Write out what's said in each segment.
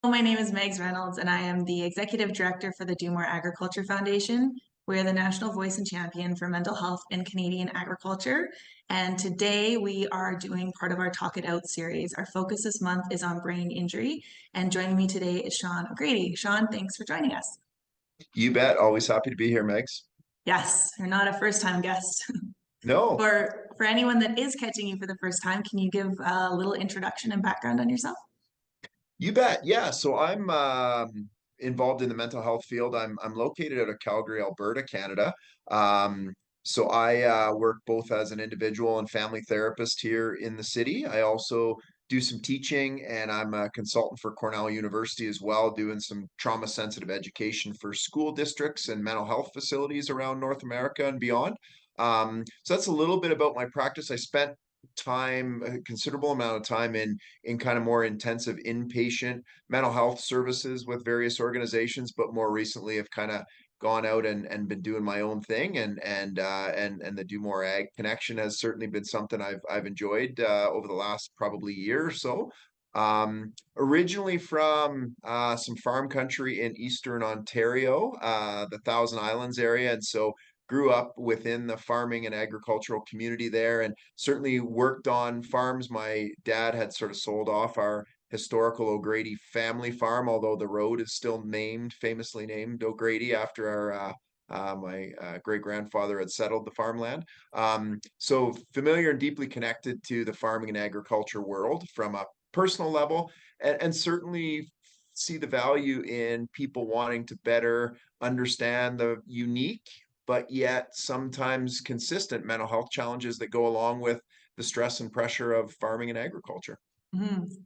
My name is Megs Reynolds, and I am the Executive Director for the Do More Agriculture Foundation. We are the national voice and champion for mental health in Canadian agriculture. And today we are doing part of our Talk It Out series. Our focus this month is on brain injury. And joining me today is Shawn O'Grady. Shawn, thanks for joining us. You bet. Always happy to be here, Megs. Yes, you're not a first-time guest. No, For anyone that is catching you for the first time, can you give a little introduction and background on yourself? you bet. Yeah. So I'm involved in the mental health field. I'm located out of Calgary, Alberta, Canada. So I work both as an individual and family therapist here in the city. I also do some teaching, and I'm a consultant for Cornell University as well, doing some trauma sensitive education for school districts and mental health facilities around North America and beyond. So that's a little bit about my practice. I spent a considerable amount of time in kind of more intensive inpatient mental health services with various organizations, but more recently have kind of gone out and been doing my own thing, and the Do More Ag connection has certainly been something I've enjoyed over the last probably year or so. Originally from some farm country in Eastern Ontario, the Thousand Islands area, and so grew up within the farming and agricultural community there, and certainly worked on farms. My dad had sort of sold off our historical O'Grady family farm, although the road is still famously named O'Grady after my great grandfather had settled the farmland. So familiar and deeply connected to the farming and agriculture world from a personal level, and certainly see the value in people wanting to better understand the unique but yet sometimes consistent mental health challenges that go along with the stress and pressure of farming and agriculture.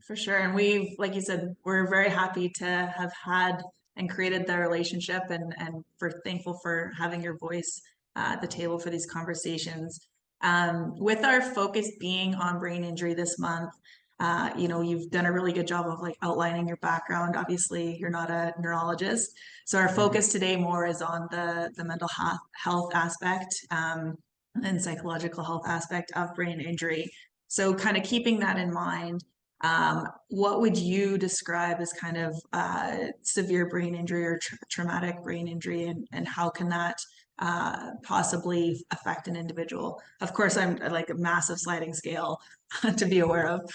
For sure. And like you said, we're very happy to have had and created the relationship and for thankful for having your voice at the table for these conversations. With our focus being on brain injury this month, you've done a really good job of like outlining your background. Obviously, you're not a neurologist. So our Mhm. focus today more is on the mental health aspect and psychological health aspect of brain injury. So kind of keeping that in mind, what would you describe as kind of severe brain injury or traumatic brain injury, and how can that possibly affect an individual? Of course, I'm like a massive sliding scale to be aware of.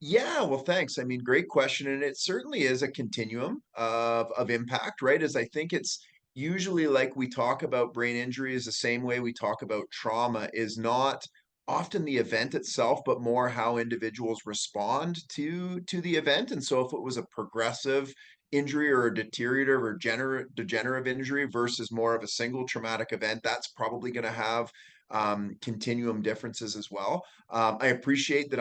Yeah, well, thanks. I mean, great question. And it certainly is a continuum of impact, right? As I think it's usually like we talk about brain injury is the same way we talk about trauma, is not often the event itself, but more how individuals respond to the event. And so if it was a progressive injury or a deteriorative or degenerative injury versus more of a single traumatic event, that's probably going to have continuum differences as well. I appreciate that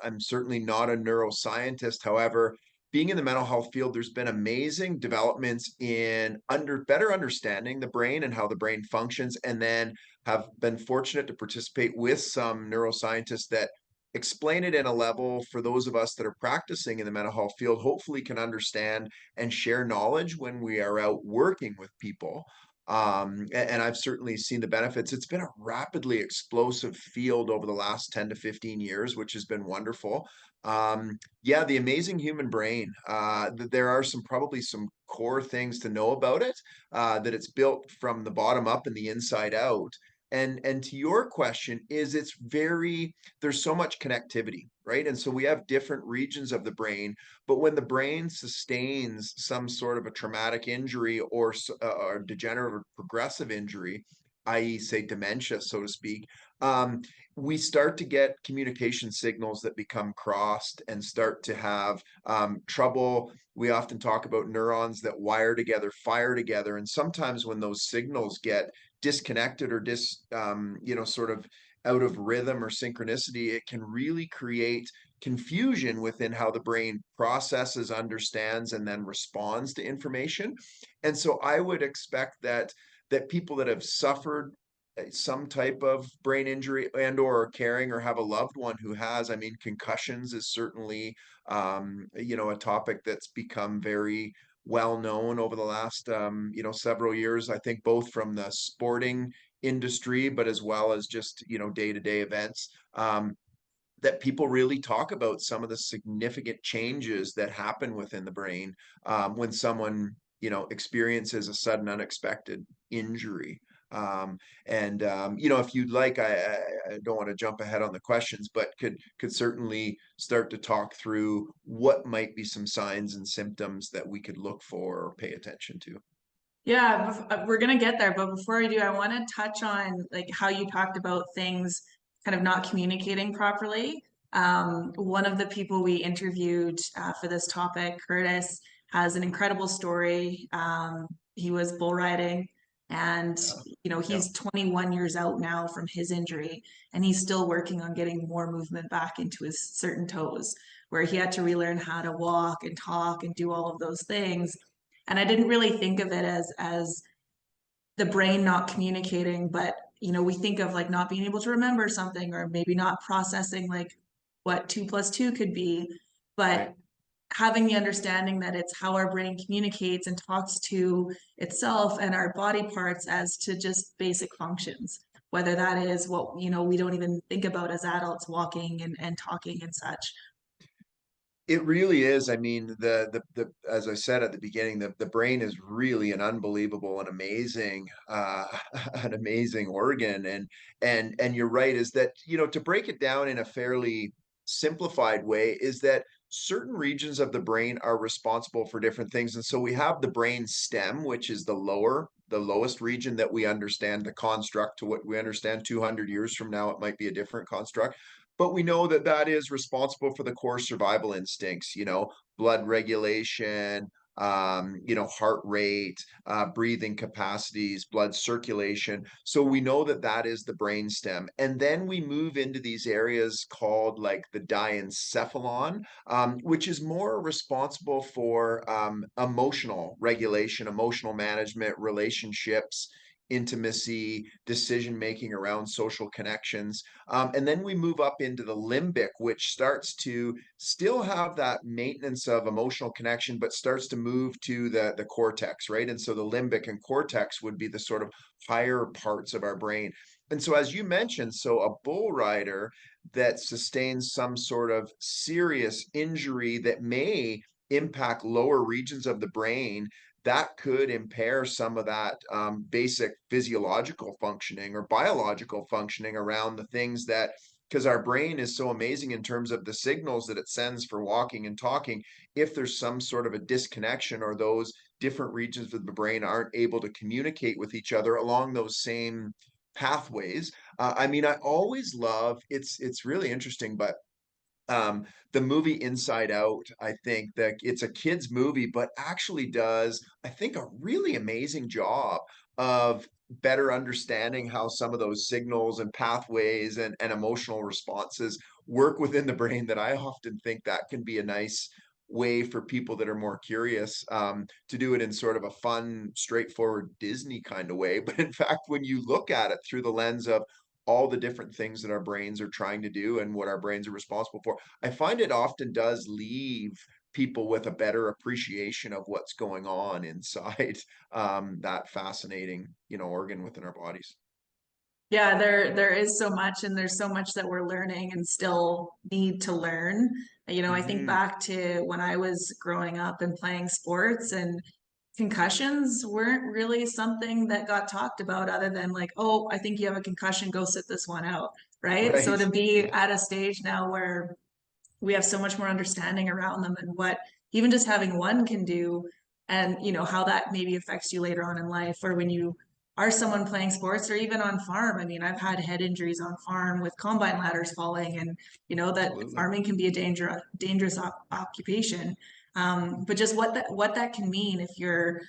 I'm certainly not a neuroscientist. However, being in the mental health field, there's been amazing developments in better understanding the brain and how the brain functions, and then have been fortunate to participate with some neuroscientists that explain it in a level for those of us that are practicing in the mental health field, hopefully can understand and share knowledge when we are out working with people. And I've certainly seen the benefits. It's been a rapidly explosive field over the last 10 to 15 years, which has been wonderful. Yeah, the amazing human brain. There are probably some core things to know about it, that it's built from the bottom up and the inside out. And to your question, there's so much connectivity, right? And so we have different regions of the brain, but when the brain sustains some sort of a traumatic injury or degenerative or progressive injury, i.e., say dementia, so to speak, we start to get communication signals that become crossed and start to have trouble. We often talk about neurons that wire together, fire together, and sometimes when those signals get disconnected or sort of out of rhythm or synchronicity, it can really create confusion within how the brain processes, understands, and then responds to information. And so I would expect that people that have suffered some type of brain injury and or are caring or have a loved one who has, I mean, concussions is certainly a topic that's become very well known over the last several years. I think both from the sporting industry, but as well as just day-to-day events. that people really talk about some of the significant changes that happen within the brain when someone, experiences a sudden unexpected injury. Um, if you'd like, I don't want to jump ahead on the questions, but could certainly start to talk through what might be some signs and symptoms that we could look for or pay attention to. Yeah, we're gonna get there, but before we do, I want to touch on like how you talked about things kind of not communicating properly. One of the people we interviewed for this topic, Curtis, has an incredible story. He was bull riding, and Yeah. Yeah. he's 21 years out now from his injury, and he's still working on getting more movement back into his certain toes, where he had to relearn how to walk and talk and do all of those things. And I didn't really think of it as the brain not communicating, but we think of like not being able to remember something or maybe not processing like what 2 plus 2 could be, Right. but having the understanding that it's how our brain communicates and talks to itself and our body parts as to just basic functions, whether that is what we don't even think about as adults, walking and talking and such. It really is. I mean, the as I said at the beginning, the brain is really an unbelievable and amazing an amazing organ. And you're right, is that, to break it down in a fairly simplified way, is that certain regions of the brain are responsible for different things. And so we have the brain stem, which is the lowest region that we understand, the construct to what we understand. 200 years from now, it might be a different construct, but we know that that is responsible for the core survival instincts, blood regulation, heart rate, breathing capacities, blood circulation. So we know that that is the brainstem. And then we move into these areas called like the diencephalon, which is more responsible for emotional regulation, emotional management, relationships, intimacy, decision making around social connections. And then we move up into the limbic, which starts to still have that maintenance of emotional connection, but starts to move to the cortex, right? And so the limbic and cortex would be the sort of higher parts of our brain. And so, as you mentioned, so a bull rider that sustains some sort of serious injury that may impact lower regions of the brain, that could impair some of that basic physiological functioning or biological functioning around the things that, because our brain is so amazing in terms of the signals that it sends for walking and talking. If there's some sort of a disconnection or those different regions of the brain aren't able to communicate with each other along those same pathways. I mean, I always love, it's really interesting, but um, the movie Inside Out, I think that it's a kid's movie, but actually does, I think, a really amazing job of better understanding how some of those signals and pathways and emotional responses work within the brain. That I often think that can be a nice way for people that are more curious to do it in sort of a fun, straightforward Disney kind of way. But in fact, when you look at it through the lens of all the different things that our brains are trying to do and what our brains are responsible for, I find it often does leave people with a better appreciation of what's going on inside that fascinating, organ within our bodies. Yeah, there is so much, and there's so much that we're learning and still need to learn. I think Hmm. back to when I was growing up and playing sports, and concussions weren't really something that got talked about other than like, oh, I think you have a concussion, go sit this one out, right? So Right. to be Yeah. at a stage now where we have so much more understanding around them and what even just having one can do, and how that maybe affects you later on in life, or when you are someone playing sports or even on farm. I mean, I've had head injuries on farm with combine ladders falling, and that Absolutely. farming can be a dangerous occupation. But just what that can mean if you're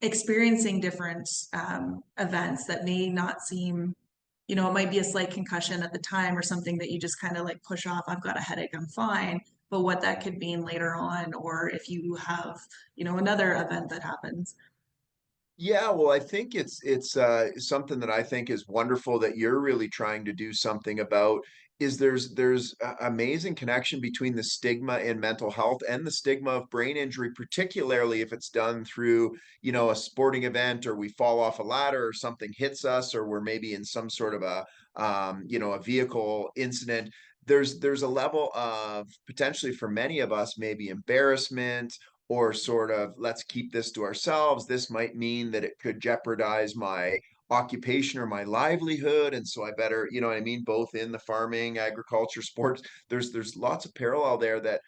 experiencing different events that may not seem, it might be a slight concussion at the time or something that you just kind of like push off. I've got a headache, I'm fine. But what that could mean later on, or if you have, another event that happens. Yeah, well, I think it's something that I think is wonderful that you're really trying to do something about. Is there's amazing connection between the stigma in mental health and the stigma of brain injury, particularly if it's done through, a sporting event, or we fall off a ladder or something hits us, or we're maybe in some sort of a vehicle incident. there's a level of potentially for many of us maybe embarrassment or sort of let's keep this to ourselves. This might mean that it could jeopardize my occupation or my livelihood, and so I better, you know what I mean, both in the farming, agriculture, sports. There's lots of parallel there that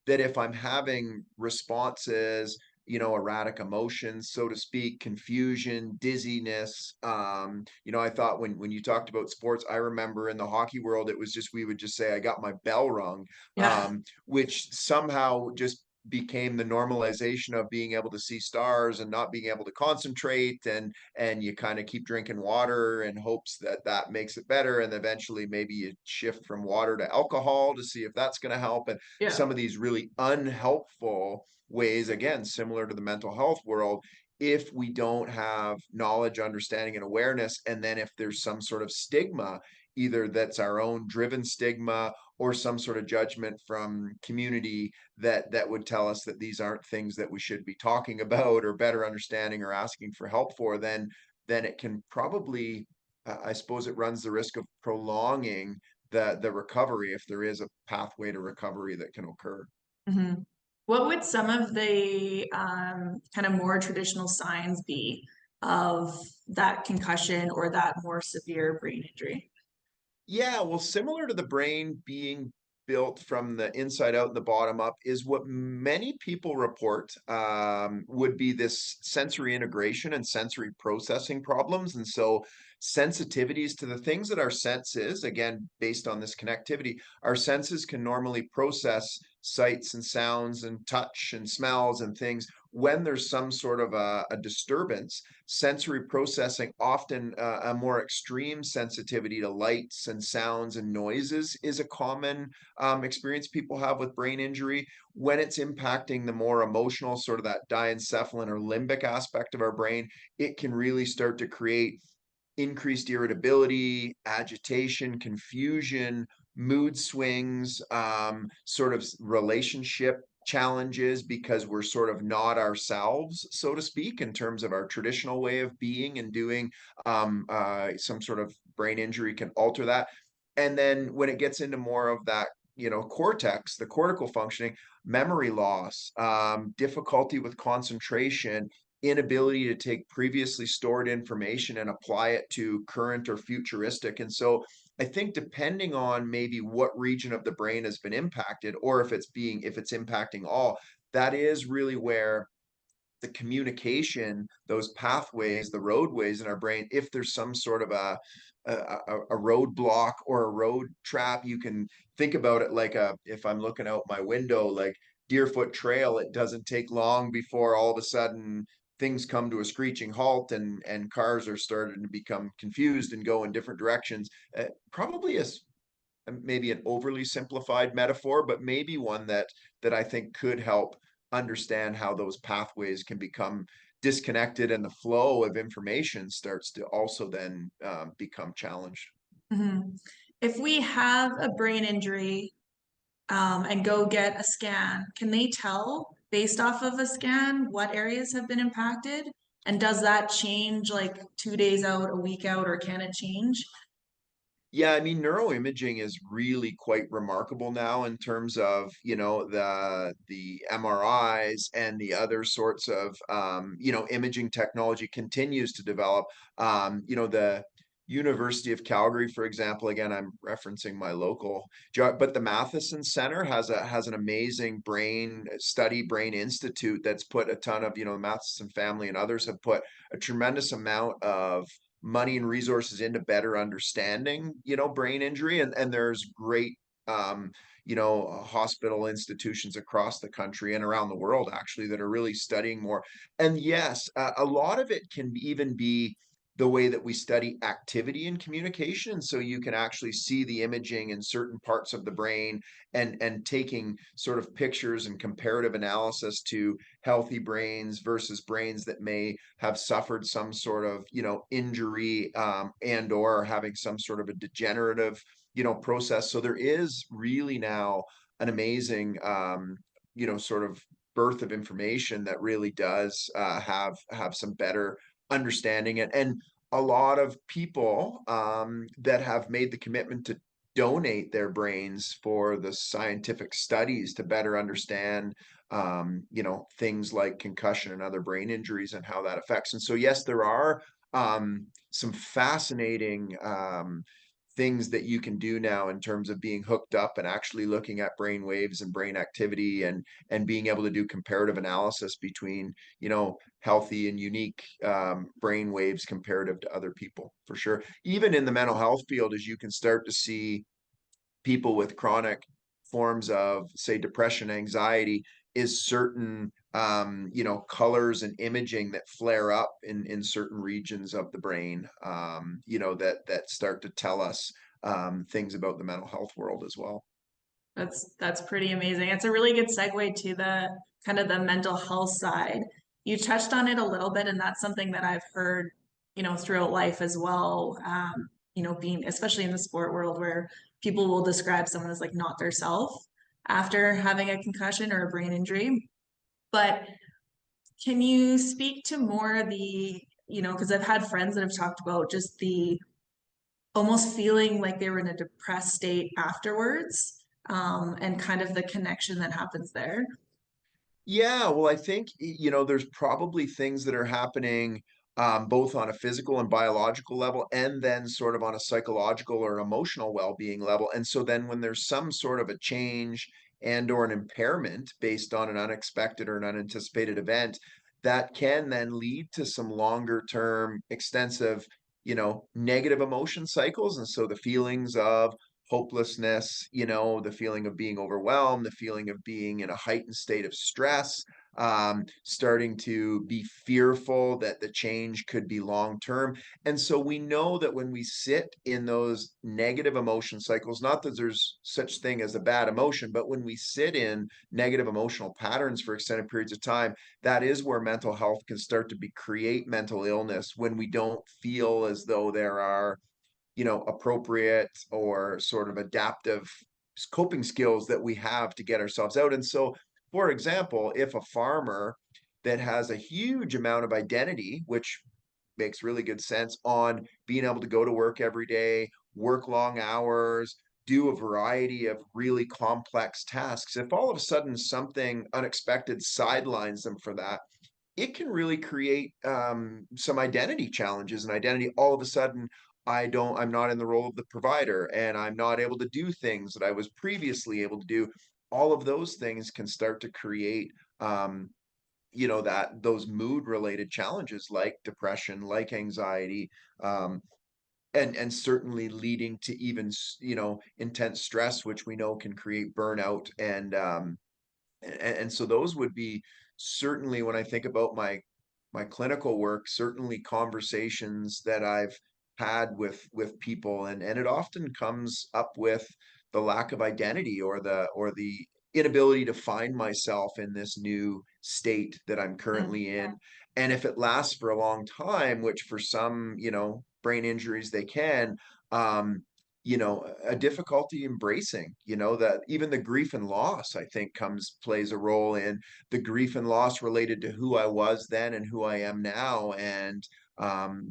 if I'm having responses, you know, erratic emotions, so to speak, confusion, dizziness. You know, I thought when you talked about sports, I remember in the hockey world, it was just we would just say, I got my bell rung, Yeah. which somehow just became the normalization of being able to see stars and not being able to concentrate, and you kind of keep drinking water in hopes that that makes it better, and eventually maybe you shift from water to alcohol to see if that's going to help, and Yeah. some of these really unhelpful ways, again, similar to the mental health world, if we don't have knowledge, understanding, and awareness. And then if there's some sort of stigma, either that's our own driven stigma or some sort of judgment from community that would tell us that these aren't things that we should be talking about or better understanding or asking for help for, then it can probably, I suppose it runs the risk of prolonging the recovery if there is a pathway to recovery that can occur. Mhm. What would some of the kind of more traditional signs be of that concussion or that more severe brain injury? Yeah, well, similar to the brain being built from the inside out and the bottom up is what many people report, would be this sensory integration and sensory processing problems. And so sensitivities to the things that our senses, again, based on this connectivity, our senses can normally process sights and sounds and touch and smells and things. When there's some sort of a disturbance, sensory processing, often a more extreme sensitivity to lights and sounds and noises, is a common experience people have with brain injury. When it's impacting the more emotional, sort of that diencephalon or limbic aspect of our brain, it can really start to create increased irritability, agitation, confusion, mood swings, sort of relationship challenges because we're sort of not ourselves, so to speak, in terms of our traditional way of being and doing. Some sort of brain injury can alter that. And then when it gets into more of that, you know, cortex, the cortical functioning, memory loss, difficulty with concentration, inability to take previously stored information and apply it to current or futuristic. And so I think depending on maybe what region of the brain has been impacted, or if it's impacting all, that is really where the communication, those pathways, the roadways in our brain, if there's some sort of a roadblock or a road trap, you can think about it like if I'm looking out my window, like Deerfoot Trail, it doesn't take long before all of a sudden things come to a screeching halt, and cars are starting to become confused and go in different directions. Probably maybe an overly simplified metaphor, but maybe one that I think could help understand how those pathways can become disconnected and the flow of information starts to also then become challenged. Mhm. If we have a brain injury and go get a scan, can they tell based off of a scan what areas have been impacted? And does that change like 2 days out, a week out, or can it change? Yeah, I mean, neuroimaging is really quite remarkable now in terms of, you know, the MRIs and the other sorts of, you know, imaging technology continues to develop. You know, the University of Calgary, for example, again, I'm referencing my local, but the Matheson Center has an amazing brain institute that's put a ton of, you know, the Matheson family and others have put a tremendous amount of money and resources into better understanding, you know, brain injury. And there's great, um, you know, hospital institutions across the country and around the world actually that are really studying more. And yes, a lot of it can even be the way that we study activity and communication. So you can actually see the imaging in certain parts of the brain, and taking sort of pictures and comparative analysis to healthy brains versus brains that may have suffered some sort of, you know, injury, and or having some sort of a degenerative, you know, process. So there is really now an amazing, you know, sort of birth of information that really does have some better understanding. And a lot of people that have made the commitment donate their brains for the scientific studies to better understand, things like concussion and other brain injuries and how that affects. And so, yes, there are some fascinating things that you can do now in terms of being hooked up and actually looking at brain waves and brain activity, and being able to do comparative analysis between healthy and unique brain waves comparative to other people, for sure. Even in the mental health field, as you can start to see people with chronic forms of, say, depression, anxiety, is certain colors and imaging that flare up in certain regions of the brain, that start to tell us things about the mental health world as well. That's pretty amazing. It's a really good segue to the kind of the mental health side. You touched on it a little bit, and that's something that I've heard, throughout life as well. Being especially in the sport world where people will describe someone as like not their self after having a concussion or a brain injury. But can you speak to more of the, because I've had friends that have talked about just the almost feeling like they were in a depressed state afterwards, and kind of the connection that happens there. Yeah, well, I think, there's probably things that are happening both on a physical and biological level, and then sort of on a psychological or emotional well-being level. And so then when there's some sort of a change and or an impairment based on an unexpected or an unanticipated event, that can then lead to some longer term, extensive, negative emotion cycles. And so the feelings of hopelessness, the feeling of being overwhelmed, the feeling of being in a heightened state of stress, starting to be fearful that the change could be long term. And so we know that when we sit in those negative emotion cycles, not that there's such thing as a bad emotion, but when we sit in negative emotional patterns for extended periods of time, that is where mental health can start to be create mental illness, when we don't feel as though there are appropriate or sort of adaptive coping skills that we have to get ourselves out. And so, for example, if a farmer that has a huge amount of identity, which makes really good sense, on being able to go to work every day, work long hours, do a variety of really complex tasks, if all of a sudden something unexpected sidelines them for that, it can really create some identity challenges. And identity, all of a sudden, I'm not in the role of the provider, and I'm not able to do things that I was previously able to do. All of those things can start to create that those mood related challenges like depression, like anxiety, and certainly leading to even intense stress, which we know can create burnout. And so those would be certainly, when I think about my clinical work, certainly conversations that I've had with people, and it often comes up with the lack of identity, or the inability to find myself in this new state that I'm Mm. currently in. And if it lasts for a long time, which for some, brain injuries they can, um, a difficulty embracing, that even the grief and loss, I think, plays a role in the grief and loss related to who I was then and who I am now, and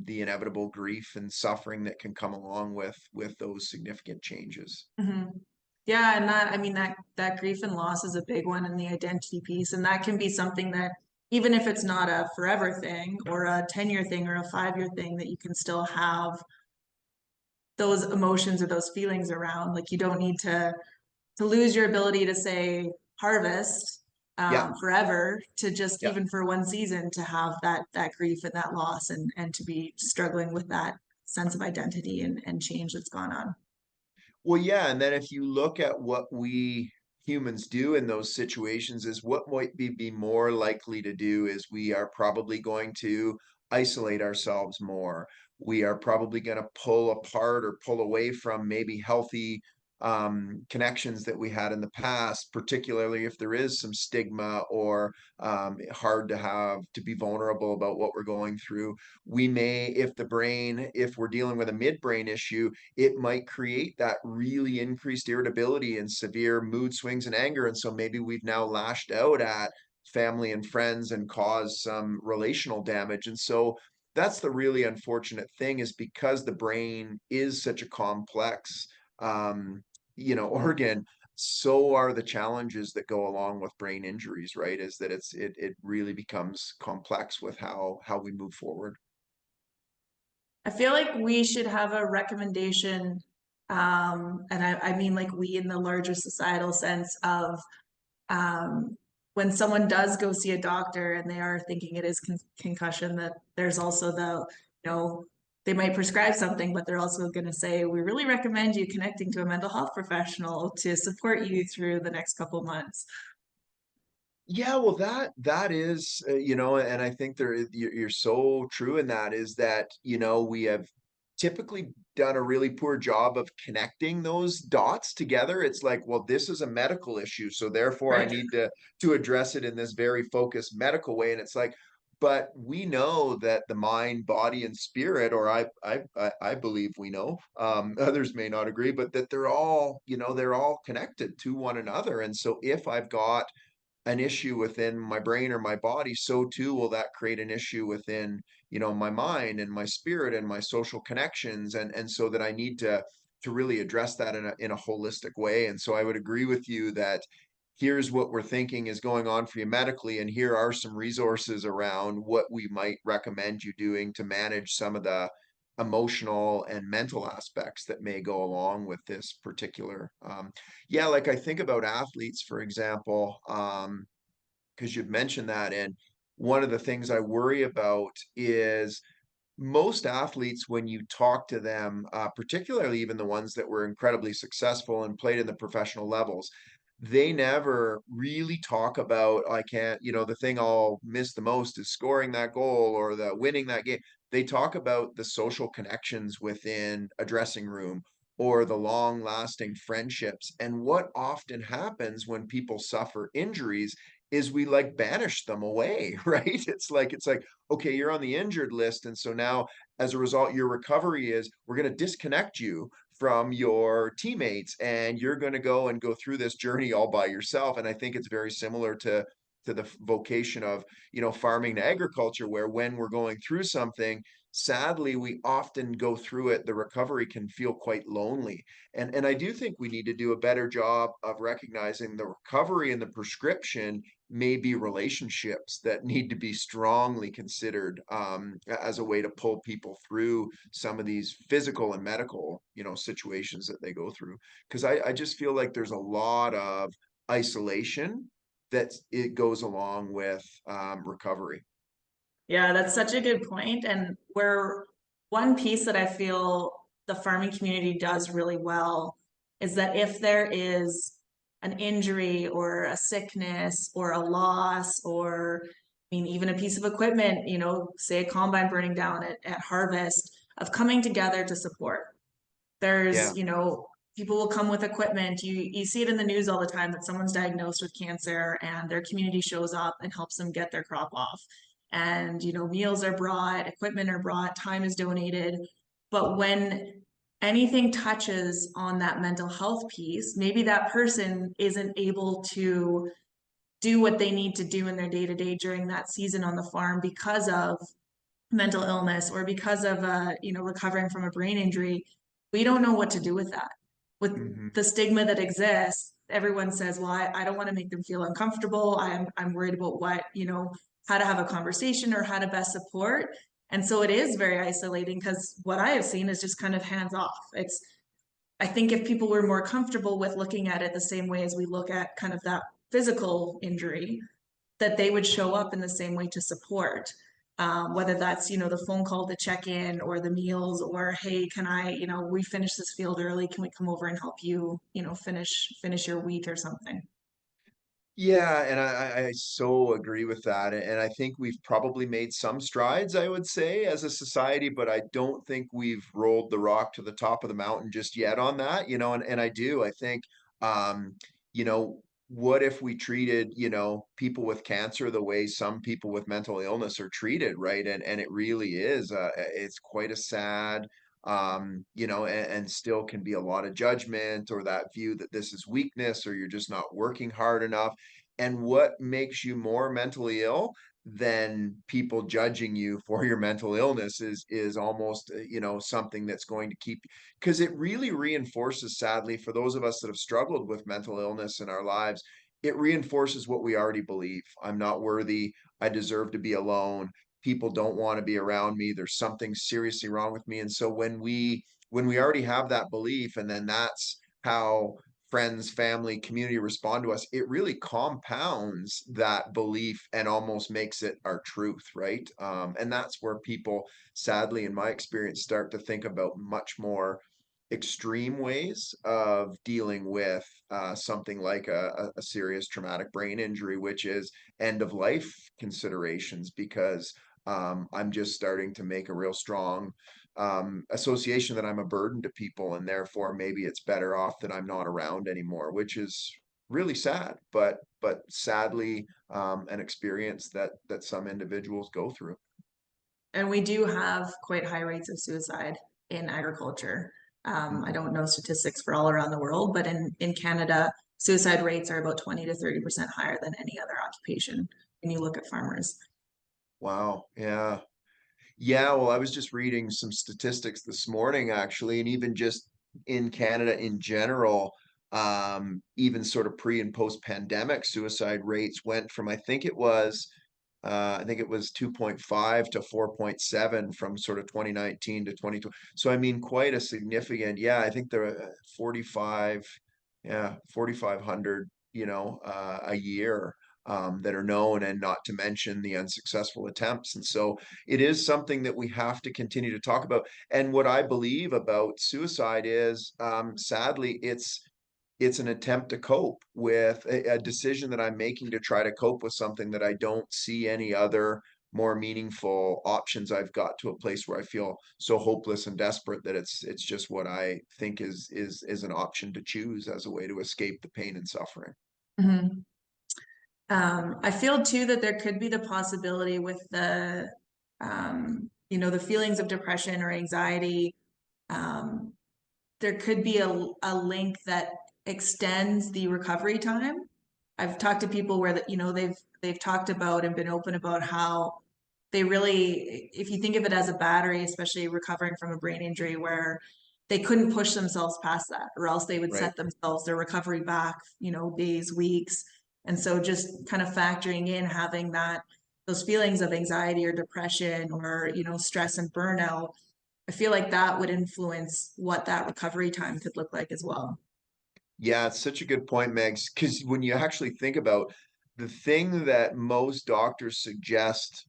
the inevitable grief and suffering that can come along with those significant changes. Mhm. Yeah, and that, I mean, that grief and loss is a big one in the identity piece, and that can be something that even if it's not a forever thing or a 10-year thing or a 5-year thing, that you can still have those emotions or those feelings around. Like you don't need to lose your ability to say harvest Yeah, forever, to just yeah. even for one season to have that grief and that loss, and to be struggling with that sense of identity and change that's gone on. Well, yeah, and then if you look at what we humans do in those situations, is what might be more likely to do is we are probably going to isolate ourselves more. We are probably going to pull apart or pull away from maybe healthy connections that we had in the past, particularly if there is some stigma, or hard to have to be vulnerable about what we're going through. We may, if we're dealing with a midbrain issue, it might create that really increased irritability and severe mood swings and anger. And so maybe we've now lashed out at family and friends and caused some relational damage. And so that's the really unfortunate thing, is because the brain is such a complex Oregon, so are the challenges that go along with brain injuries, right? Is that it really becomes complex with how we move forward. I feel like we should have a recommendation, and I mean like we in the larger societal sense of when someone does go see a doctor and they are thinking it is concussion, that there's also you know, they might prescribe something, but they're also going to say, we really recommend you connecting to a mental health professional to support you through the next couple months. Yeah, well, that is, and I think you're so true in that is that, we have typically done a really poor job of connecting those dots together. It's like, well, this is a medical issue, so therefore I Right. need to address it in this very focused medical way. And it's like, but we know that the mind, body, and spirit, or I believe we know, others may not agree, but that they're all connected to one another. And so if I've got an issue within my brain or my body, so too will that create an issue within, my mind and my spirit and my social connections. And so that I need to really address that in a holistic way. And so I would agree with you that here's what we're thinking is going on for you medically, and here are some resources around what we might recommend you doing to manage some of the emotional and mental aspects that may go along with this particular yeah, like I think about athletes, for example, because you've mentioned that. And one of the things I worry about is most athletes, when you talk to them, particularly even the ones that were incredibly successful and played in the professional levels, they never really talk about, I can't, the thing I'll miss the most is scoring that goal or the winning that game. They talk about the social connections within a dressing room or the long lasting friendships. And what often happens when people suffer injuries is we like banish them away, right? It's like, okay, you're on the injured list. And so now, as a result, your recovery is we're going to disconnect you from your teammates and you're going to go through this journey all by yourself. And I think it's very similar to the vocation of, farming to agriculture, where when we're going through something, sadly, we often go through it, the recovery can feel quite lonely. And I do think we need to do a better job of recognizing the recovery and the prescription may be relationships that need to be strongly considered as a way to pull people through some of these physical and medical, situations that they go through. Because I just feel like there's a lot of isolation that it goes along with recovery. Yeah, that's such a good point. And where one piece that I feel the farming community does really well is that if there is an injury or a sickness or a loss or I mean even a piece of equipment, say a combine burning down at harvest, of coming together to support. Yeah. There's, people will come with equipment. You see it in the news all the time that someone's diagnosed with cancer and their community shows up and helps them get their crop off. And, meals are brought, equipment are brought, time is donated. But when anything touches on that mental health piece, maybe that person isn't able to do what they need to do in their day to day during that season on the farm because of mental illness or because of recovering from a brain injury. We don't know what to do with that. With Hmm. the stigma that exists, everyone says, well, I don't want to make them feel uncomfortable. I'm worried about how to have a conversation or how to best support. And so it is very isolating because what I have seen is just kind of hands off. I think if people were more comfortable with looking at it the same way as we look at kind of that physical injury, that they would show up in the same way to support. Whether that's, the phone call to check in or the meals or, hey, can I, we finished this field early. Can we come over and help you, finish your wheat or something? Yeah, and I so agree with that. And I think we've probably made some strides, I would say, as a society, but I don't think we've rolled the rock to the top of the mountain just yet on that, and I do. I think, you know, what if we treated, people with cancer the way some people with mental illness are treated, right? And it really is, it's quite a sad, and still can be a lot of judgment or that view that this is weakness or you're just not working hard enough. And what makes you more mentally ill? then people judging you for your mental illness is almost something that's going to keep, because it really reinforces, sadly, for those of us that have struggled with mental illness in our lives, it reinforces what we already believe. I'm not worthy. I deserve to be alone. People don't want to be around me. There's something seriously wrong with me. And so when we already have that belief, and then that's how friends, family, community respond to us, it really compounds that belief and almost makes it our truth, right? And that's where people, sadly, in my experience, start to think about much more extreme ways of dealing with something like a serious traumatic brain injury, which is end of life considerations, because I'm just starting to make a real strong association that I'm a burden to people, and therefore maybe it's better off that I'm not around anymore, which is really sad, but sadly an experience that some individuals go through. And we do have quite high rates of suicide in agriculture. I don't know statistics for all around the world, but in Canada, suicide rates are about 20 to 30% higher than any other occupation when you look at farmers. Wow. Yeah. Yeah, well, I was just reading some statistics this morning, actually, and even just in Canada in general, even sort of pre and post pandemic, suicide rates went from, I think it was 2.5 to 4.7 from sort of 2019 to 2020. So I mean, quite a significant, yeah, I think there are 45, yeah, 4,500, a year that are known, and not to mention the unsuccessful attempts. And so it is something that we have to continue to talk about. And what I believe about suicide is, sadly, it's an attempt to cope with a decision that I'm making to try to cope with something that I don't see any other more meaningful options. I've got to a place where I feel so hopeless and desperate that it's just what I think is an option to choose as a way to escape the pain and suffering. Mhm. I feel too that there could be the possibility with the feelings of depression or anxiety. Um, there could be a link that extends the recovery time. I've talked to people where they've talked about and been open about how they really, if you think of it as a battery, especially recovering from a brain injury, where they couldn't push themselves past that, or else they would Right. set themselves their recovery back, days, weeks. And so just kind of factoring in having those feelings of anxiety or depression or, stress and burnout, I feel like that would influence what that recovery time could look like as well. Yeah, it's such a good point, Megs, because when you actually think about the thing that most doctors suggest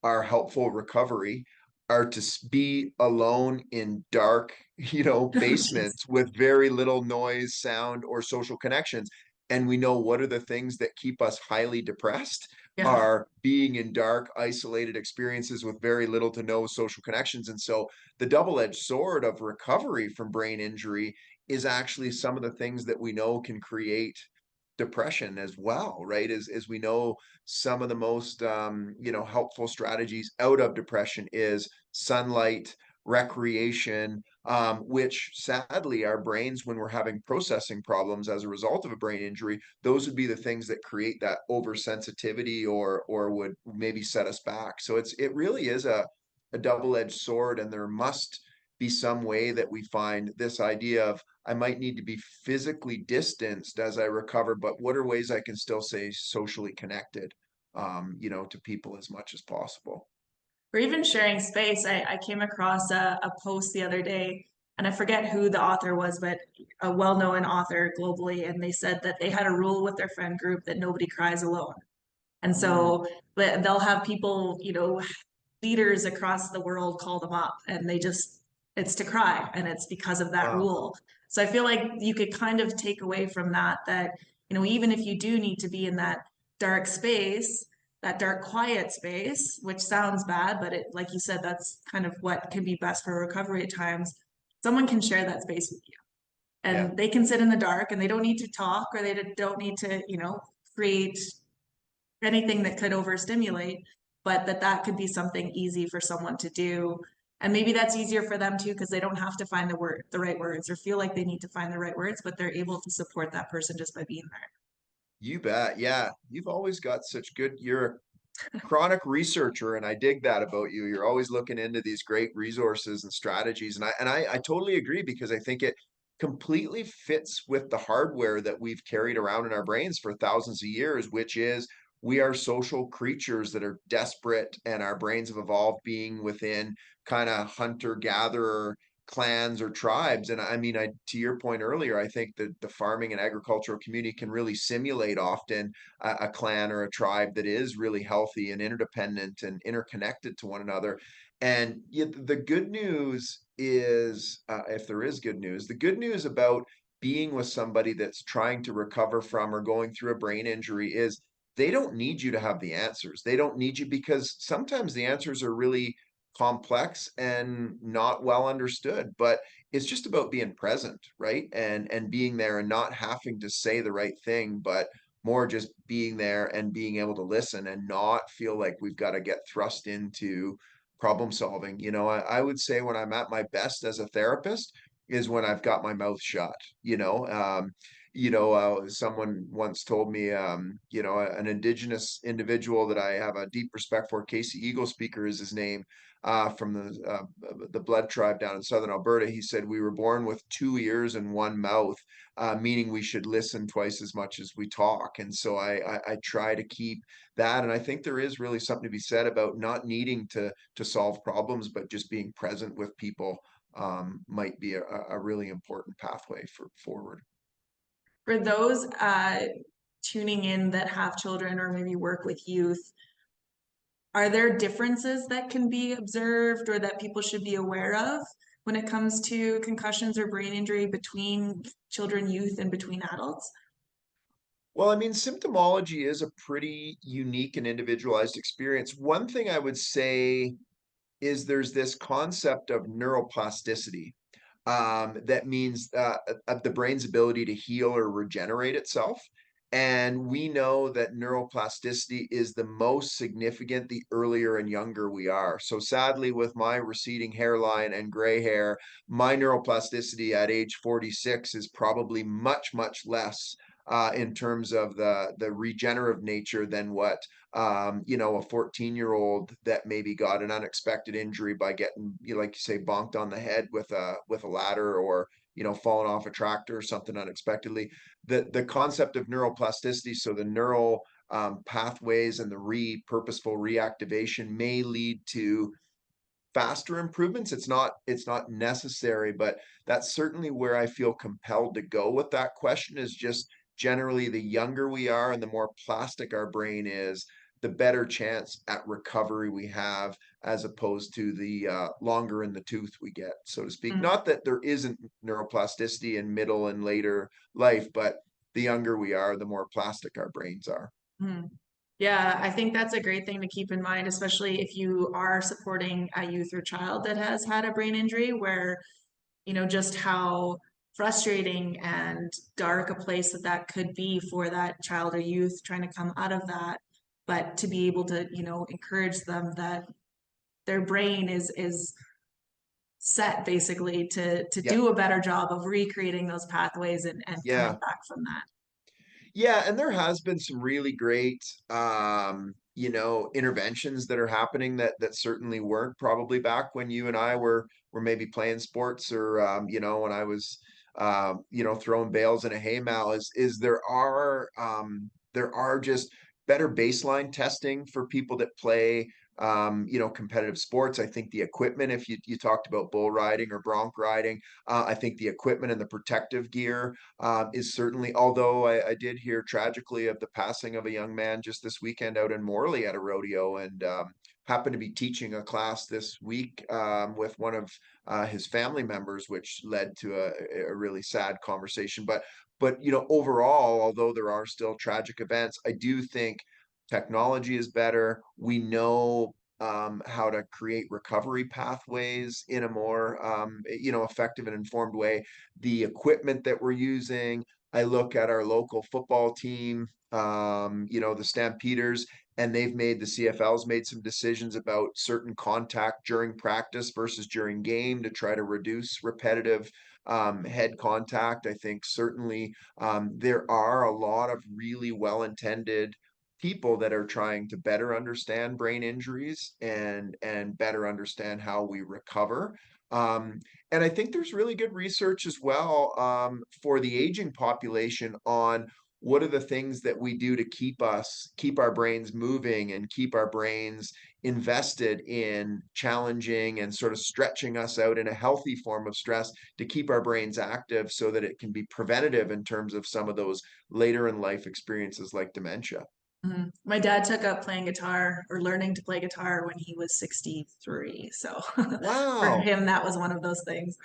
are helpful recovery are to be alone in dark, Oh, jeez. basements with very little noise, sound, or social connections. And we know what are the things that keep us highly depressed Yeah. are being in dark, isolated experiences with very little to no social connections. And so the double-edged sword of recovery from brain injury is actually some of the things that we know can create depression as well, right? As we know, some of the most helpful strategies out of depression is sunlight, recreation, which sadly our brains, when we're having processing problems as a result of a brain injury, those would be the things that create that oversensitivity or would maybe set us back. So it really is a double-edged sword, and there must be some way that we find this idea of I might need to be physically distanced as I recover, but what are ways I can still stay socially connected, to people as much as possible? Or even sharing space. I came across a post the other day, and I forget who the author was, but a well-known author globally, and they said that they had a rule with their friend group that nobody cries alone. And Mm, so they'll have people, leaders across the world call them up, and it's to cry, and it's because of that wow. rule. So I feel like you could kind of take away from that, even if you do need to be in that dark space, that dark, quiet space, which sounds bad, but like you said, that's kind of what can be best for recovery at times. Someone can share that space with you, Yeah. and they can sit in the dark, and they don't need to talk, or they don't need to, create anything that could overstimulate, but that could be something easy for someone to do. And maybe that's easier for them too, because they don't have to find the right words or feel like they need to find the right words, but they're able to support that person just by being there. You bet. Yeah. You've always got such good, you're chronic researcher, and I dig that about you. You're always looking into these great resources and strategies, and I totally agree because I think it completely fits with the hardware that we've carried around in our brains for thousands of years, which is we are social creatures that are desperate, and our brains have evolved being within kind of hunter-gatherer clans or tribes. And I mean, to your point earlier, I think that the farming and agricultural community can really simulate often a clan or a tribe that is really healthy and interdependent and interconnected to one another. And yet the good news is, if there is good news, the good news about being with somebody that's trying to recover from or going through a brain injury is they don't need you to have the answers. They don't need you because sometimes the answers are really complex and not well understood, but it's just about being present, right? And being there and not having to say the right thing, but more just being there and being able to listen and not feel like we've got to get thrust into problem solving. I would say when I'm at my best as a therapist is when I've got my mouth shut, someone once told me, an indigenous individual that I have a deep respect for, Casey Eagle Speaker is his name, from the Blood tribe down in southern Alberta. He said we were born with two ears and one mouth, meaning we should listen twice as much as we talk. And so I try to keep that. And I think there is really something to be said about not needing to solve problems, but just being present with people might be a really important pathway forward. For those tuning in that have children or maybe work with youth, are there differences that can be observed or that people should be aware of when it comes to concussions or brain injury between children, youth, and between adults? Well, I mean, symptomology is a pretty unique and individualized experience. One thing I would say is there's this concept of neuroplasticity. That means the brain's ability to heal or regenerate itself. And we know that neuroplasticity is the most significant the earlier and younger we are. So sadly, with my receding hairline and gray hair, my neuroplasticity at age 46 is probably much, much less in terms of the regenerative nature than what a 14-year-old that maybe got an unexpected injury by getting, like you say, bonked on the head with a ladder or falling off a tractor or something unexpectedly. The concept of neuroplasticity, so the neural pathways and the purposeful reactivation may lead to faster improvements. It's not necessary, but that's certainly where I feel compelled to go with that question is just generally the younger we are and the more plastic our brain is, the better chance at recovery we have as opposed to the longer in the tooth we get, so to speak. Mm. Not that there isn't neuroplasticity in middle and later life, but the younger we are, the more plastic our brains are. Mhm. Yeah, I think that's a great thing to keep in mind, especially if you are supporting a youth or child that has had a brain injury, where, just how frustrating and dark a place that that could be for that child or youth trying to come out of that. But to be able to, encourage them that their brain is set basically to Yeah, do a better job of recreating those pathways and coming yeah. back from that. Yeah, and there has been some really great interventions that are happening that certainly weren't probably back when you and I were maybe playing sports or when I was throwing bales in a hay mow is there are just better baseline testing for people that play competitive sports. I think the equipment, if you talked about bull riding or bronc riding, I think the equipment and the protective gear is certainly, although I did hear tragically of the passing of a young man just this weekend out in Morley at a rodeo, and happened to be teaching a class this week with one of his family members, which led to a really sad conversation. But overall, although there are still tragic events, I do think technology is better. We know how to create recovery pathways in a more effective and informed way. The equipment that we're using, I look at our local football team, the Stampeders, and the CFL's made some decisions about certain contact during practice versus during game to try to reduce repetitive head contact. I think certainly there are a lot of really well-intended people that are trying to better understand brain injuries and better understand how we recover. Um, and I think there's really good research as well, for the aging population on what are the things that we do to keep our brains moving and keep our brains invested in challenging and sort of stretching us out in a healthy form of stress to keep our brains active so that it can be preventative in terms of some of those later in life experiences like dementia. Mhm. My dad took up playing guitar or learning to play guitar when he was 63. So for Wow. him, that was one of those things.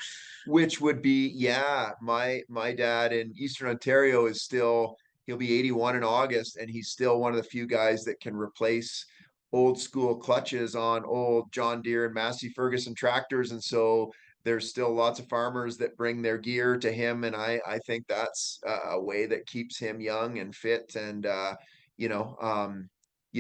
Which would be, yeah, my dad in Eastern Ontario is still, he'll be 81 in August, and he's still one of the few guys that can replace old school clutches on old John Deere and Massey Ferguson tractors. And so there's still lots of farmers that bring their gear to him, and I think that's a way that keeps him young and fit. And you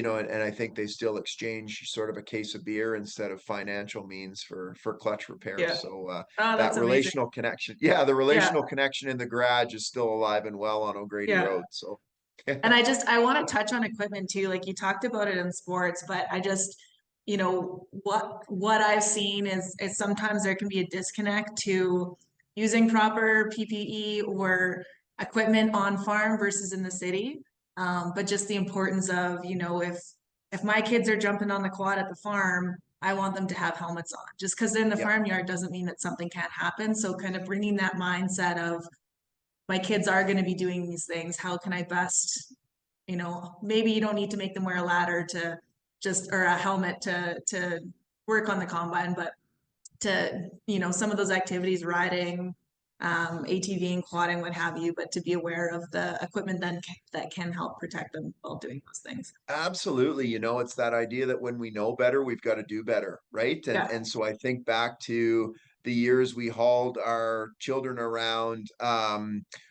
know, and I think they still exchange sort of a case of beer instead of financial means for clutch repairs. Yeah. So Oh, that that's amazing. relational connection. Yeah, the Yeah. relational connection in the garage is still alive and well on O'Grady Yeah. Road. So And I want to touch on equipment too. Like you talked about it in sports, but I just, what I've seen is sometimes there can be a disconnect to using proper PPE or equipment on farm versus in the city. But just the importance of, if my kids are jumping on the quad at the farm, I want them to have helmets on. Just because they're in the yeah, farmyard doesn't mean that something can't happen. So kind of bringing that mindset of my kids are going to be doing these things. How can I best, maybe you don't need to make them wear a ladder to or a helmet to work on the combine, but to, some of those activities, riding, ATVing, quadding, what have you, but to be aware of the equipment then that can help protect them while doing those things. absolutely. It's that idea that when we know better, we've got to do better, right? And Yeah. and so I think back to the years we hauled our children around,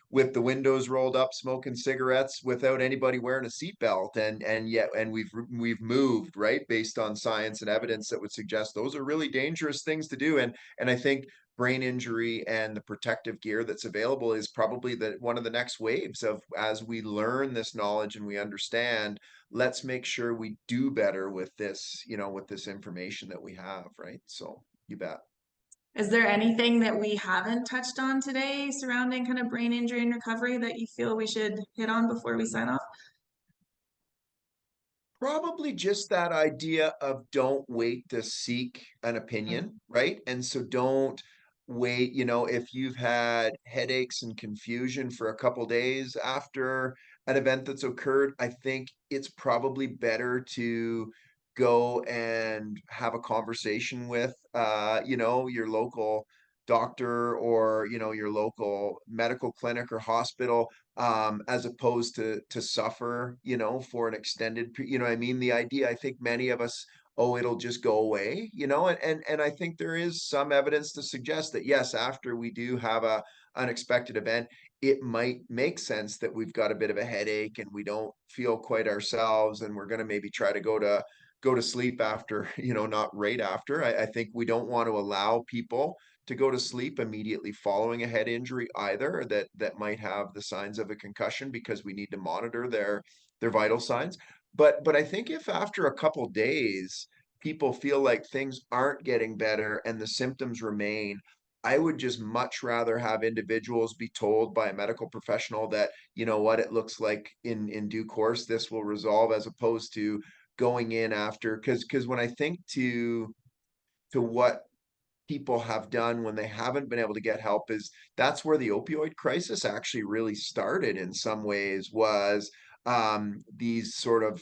with the windows rolled up, smoking cigarettes without anybody wearing a seatbelt, and we've moved, right, based on science and evidence that would suggest those are really dangerous things to do. And I think brain injury and the protective gear that's available is probably one of the next waves of, as we learn this knowledge and we understand, let's make sure we do better with this, with this information that we have, right? So you bet. Is there anything that we haven't touched on today surrounding kind of brain injury and recovery that you feel we should hit on before we sign off? Probably just that idea of don't wait to seek an Mm. opinion, right? And so don't wait, if you've had headaches and confusion for a couple days after an event that's occurred, I think it's probably better to go and have a conversation with, your local doctor, or, your local medical clinic or hospital, as opposed to suffer, for an extended, I mean, the idea, I think many of us, oh, it'll just go away, and I think there is some evidence to suggest that yes, after we do have a unexpected event, it might make sense that we've got a bit of a headache and we don't feel quite ourselves, and we're going to maybe try to go to sleep after, not right after. I think we don't want to allow people to go to sleep immediately following a head injury either, that might have the signs of a concussion, because we need to monitor their vital signs. But I think if after a couple days people feel like things aren't getting better and the symptoms remain, I would just much rather have individuals be told by a medical professional that, what, it looks like in due course this will resolve, as opposed to going in after, because when I think to what people have done when they haven't been able to get help, is that's where the opioid crisis actually really started in some ways, was these sort of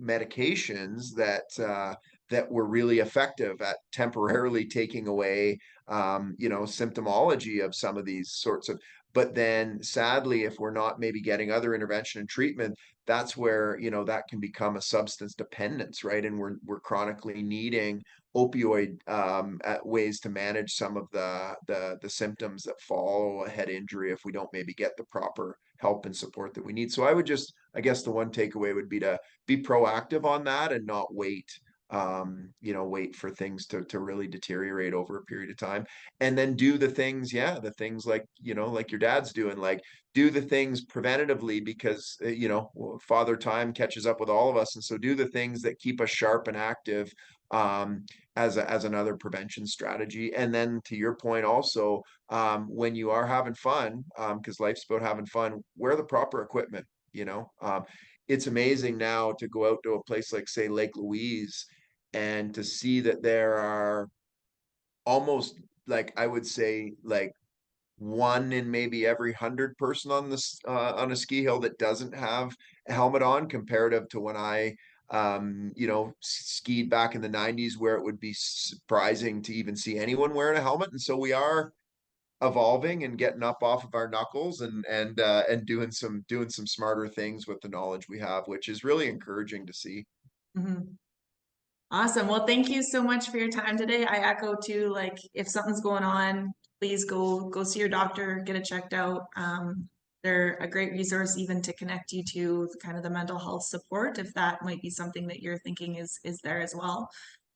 medications that were really effective at temporarily taking away, symptomology of some of these sorts of, but then sadly, if we're not maybe getting other intervention and treatment, that's where, that can become a substance dependence, right? And we're chronically needing opioid, ways to manage some of the symptoms that follow a head injury if we don't maybe get the proper help and support that we need. So I would just, I guess the one takeaway would be to be proactive on that and not wait, wait for things to really deteriorate over a period of time. And then do the things, yeah, the things like, like your dad's doing, like do the things preventatively because, father time catches up with all of us. And so do the things that keep us sharp and active, um, as another prevention strategy. And then to your point also, when you are having fun, because life's about having fun, wear the proper equipment, it's amazing now to go out to a place like, say, Lake Louise, and to see that there are almost, like, I would say, like one in maybe every 100 person on this on a ski hill that doesn't have a helmet on, comparative to when I skied back in the 90s, where it would be surprising to even see anyone wearing a helmet. And so we are evolving and getting up off of our knuckles, and doing some smarter things with the knowledge we have, which is really encouraging to see. Mhm. Awesome. Well, thank you so much for your time today. I echo too, like if something's going on, please go see your doctor, get it checked out. They're a great resource even to connect you to kind of the mental health support if that might be something that you're thinking is there as well.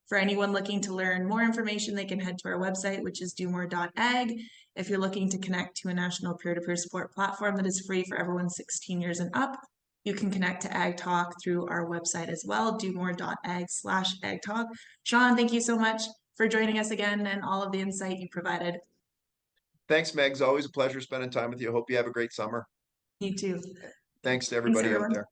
For anyone looking to learn more information, they can head to our website, which is domore.ag. If you're looking to connect to a national peer-to-peer support platform that is free for everyone 16 years and up, you can connect to Ag Talk through our website as well, domore.ag/Ag Talk. Shawn, thank you so much for joining us again and all of the insight you provided. Thanks, Megs. Always a pleasure spending time with you. Hope you have a great summer. You too. Thanks to Thanks, everybody out everyone. there.